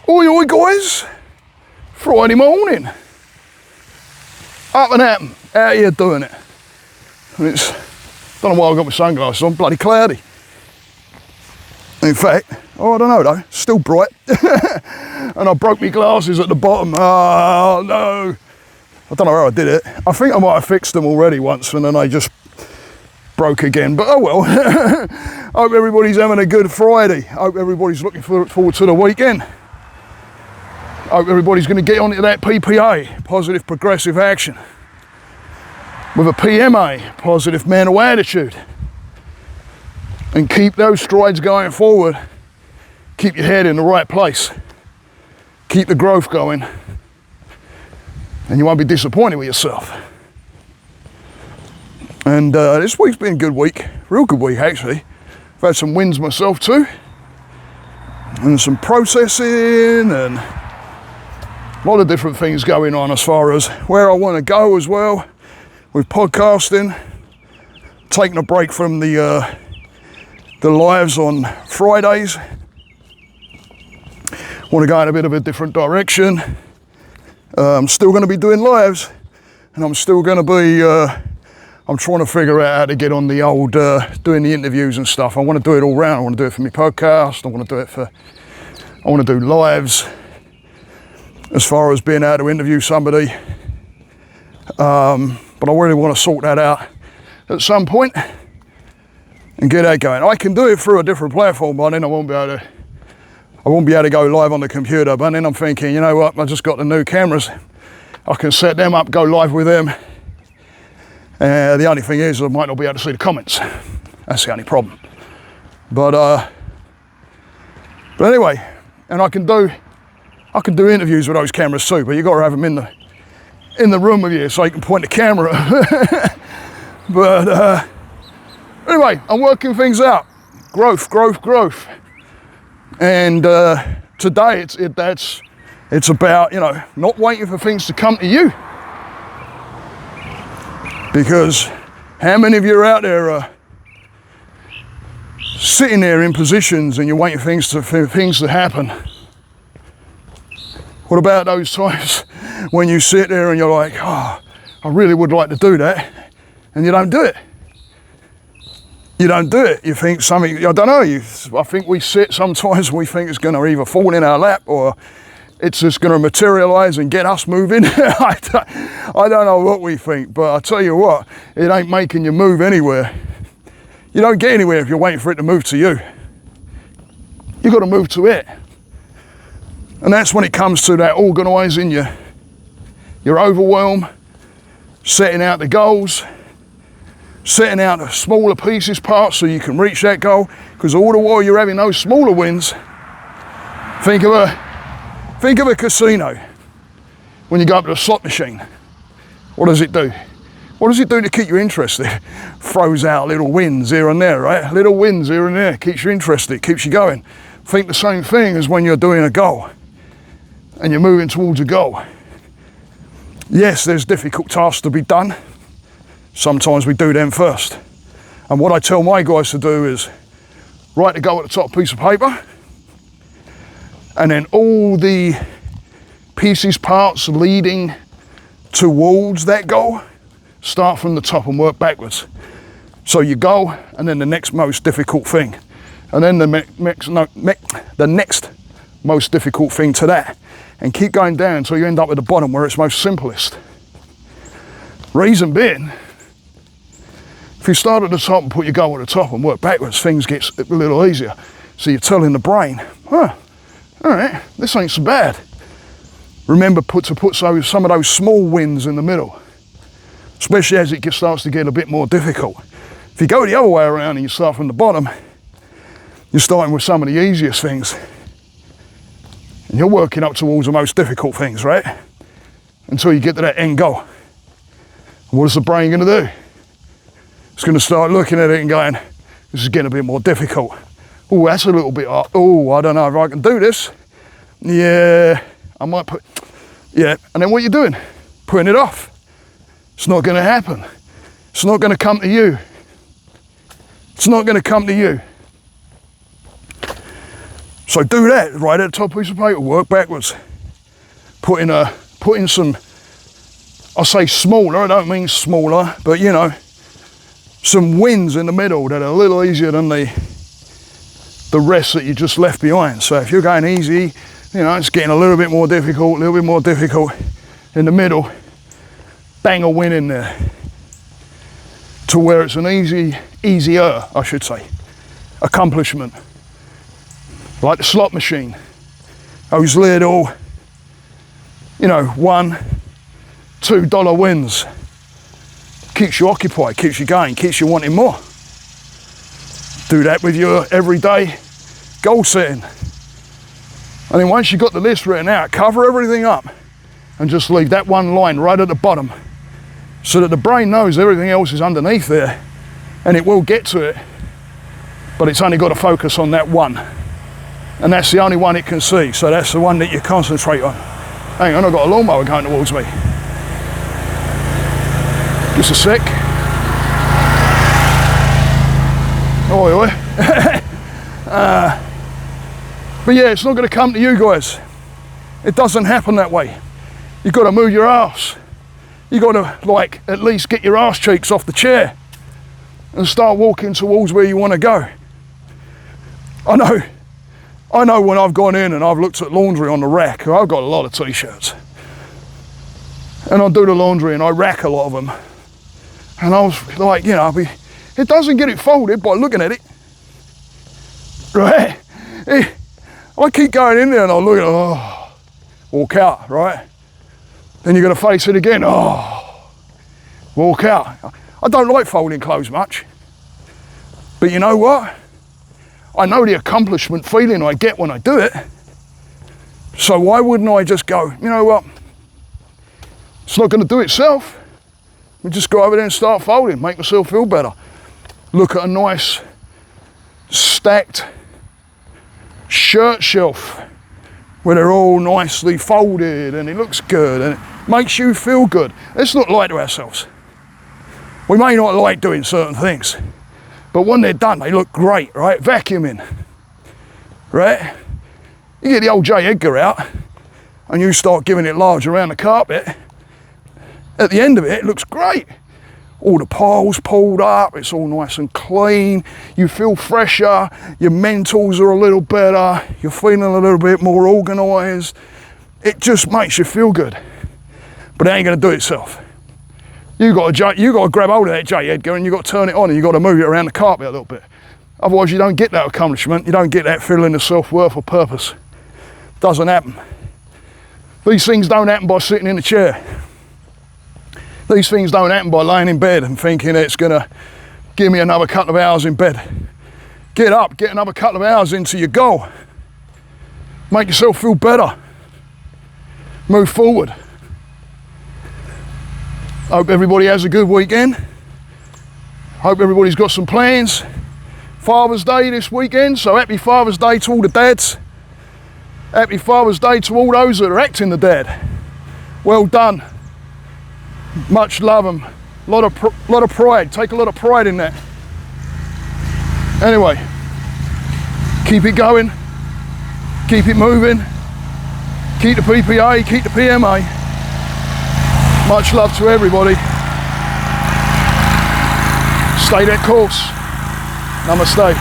Oi, oi, guys. Friday morning. Up and at 'em, out here doing it. And it's, don't know why I've got my sunglasses on, bloody cloudy. In fact, I don't know though, still bright. And I broke my glasses at the bottom. Oh no. I don't know how I did it. I think I might have fixed them already once and then they just broke again, but oh well. Hope everybody's having a good Friday. Hope everybody's looking forward to the weekend. Hope everybody's going to get onto that PPA, positive progressive action, with a PMA, positive mental attitude, and keep those strides going forward. Keep your head in the right place. Keep the growth going, and you won't be disappointed with yourself. And this week's been a good week, real good week actually. I've had some wins myself too, and some processing and a lot of different things going on as far as where I want to go as well with podcasting. Taking a break from the lives on Fridays. Want to go in a bit of a different direction. I'm still going to be doing lives, and I'm still going to be. I'm trying to figure out how to get on the old doing the interviews and stuff. I want to do it all round. I want to do it for my podcast. I want to do lives. As far as being able to interview somebody, but I really want to sort that out at some point and get that going. I can do it through a different platform, but then I won't be able to go live on the computer. But then I'm thinking, you know what? I just got the new cameras. I can set them up, go live with them. The only thing is, I might not be able to see the comments. That's the only problem. But anyway, and I can do interviews with those cameras too, but you got to have them in the room with you so you can point the camera. But anyway, I'm working things out. Growth. And today it's about, you know, not waiting for things to come to you. Because how many of you are out there sitting there in positions and you're waiting for things to happen? What about those times when you sit there and you're like, oh, I really would like to do that, and you don't do it? You don't do it. You think something, I don't know, I think we sit sometimes and we think it's going to either fall in our lap or it's just going to materialise and get us moving. I don't know what we think, but I tell you what, it ain't making you move anywhere. You don't get anywhere if you're waiting for it to move to you. You've got to move to it. And that's when it comes to that organising your overwhelm, setting out the goals, setting out the smaller pieces, parts so you can reach that goal. Because all the while you're having those smaller wins, think of a casino. When you go up to a slot machine, what does it do? What does it do to keep you interested? Throws out little wins here and there, right? Little wins here and there, keeps you interested, keeps you going. Think the same thing as when you're doing a goal and you're moving towards a goal. Yes, there's difficult tasks to be done. Sometimes we do them first. And what I tell my guys to do is write the goal at the top of a piece of paper, and then all the pieces, parts leading towards that goal, start from the top and work backwards. So you go, and then the next most difficult thing, and then the next most difficult thing to that, and keep going down until you end up at the bottom where it's most simplest. Reason being, if you start at the top and put your goal at the top and work backwards, things get a little easier. So you're telling the brain, all right, this ain't so bad. Remember to put some of those small wins in the middle, especially as it starts to get a bit more difficult. If you go the other way around and you start from the bottom, you're starting with some of the easiest things. And you're working up towards the most difficult things, right? Until you get to that end goal. And what is the brain going to do? It's going to start looking at it and going, this is getting a bit more difficult. Oh, that's a little bit hard. Oh, I don't know if I can do this. Yeah, I might put, yeah. And then what are you doing? Putting it off. It's not going to happen. It's not going to come to you. It's not going to come to you. So do that right at the top piece of paper, work backwards. Put in some, I say smaller, I don't mean smaller, but you know, some wins in the middle that are a little easier than the rest that you just left behind. So if you're going easy, you know, it's getting a little bit more difficult, in the middle, bang a win in there to where it's an easier, I should say, accomplishment. Like the slot machine, those little, you know, $1, $2 wins. Keeps you occupied, keeps you going, keeps you wanting more. Do that with your everyday goal setting. And then once you've got the list written out, cover everything up and just leave that one line right at the bottom so that the brain knows everything else is underneath there, and it will get to it, but it's only got to focus on that one. And that's the only one it can see, so that's the one that you concentrate on. Hang on, I've got a lawnmower going towards me. Just a sec. Oi, oi. But yeah, it's not going to come to you guys. It doesn't happen that way. You've got to move your ass. You've got to, like, at least get your ass cheeks off the chair and start walking towards where you want to go. I know when I've gone in and I've looked at laundry on the rack, I've got a lot of t-shirts. And I do the laundry and I rack a lot of them. And I was like, you know, it doesn't get it folded by looking at it. Right? I keep going in there and I'll look at it, walk out, right? Then you're going to face it again, walk out. I don't like folding clothes much. But you know what? I know the accomplishment feeling I get when I do it. So why wouldn't I just go, you know what? It's not going to do itself. We just go over there and start folding, make myself feel better. Look at a nice stacked shirt shelf where they're all nicely folded and it looks good and it makes you feel good. Let's not lie to ourselves. We may not like doing certain things, but when they're done, they look great, right? Vacuuming, right? You get the old J. Edgar out and you start giving it large around the carpet. At the end of it, it looks great. All the piles pulled up, it's all nice and clean. You feel fresher, your mentals are a little better, you're feeling a little bit more organised. It just makes you feel good. But it ain't gonna do itself. You got to grab hold of that J. Edgar and you got to turn it on and you got to move it around the carpet a little bit. Otherwise you don't get that accomplishment, you don't get that feeling of self-worth or purpose. Doesn't happen. These things don't happen by sitting in a chair. These things don't happen by laying in bed and thinking it's gonna give me another couple of hours in bed. Get up, get another couple of hours into your goal. Make yourself feel better. Move forward. Hope everybody has a good weekend. Hope everybody's got some plans. Father's Day this weekend, so happy Father's Day to all the dads. Happy Father's Day to all those that are acting the dad. Well done. Much love them. Lot of pride. Take a lot of pride in that. Anyway, keep it going. Keep it moving. Keep the PPA. Keep the PMA. Much love to everybody. Stay that course. Namaste.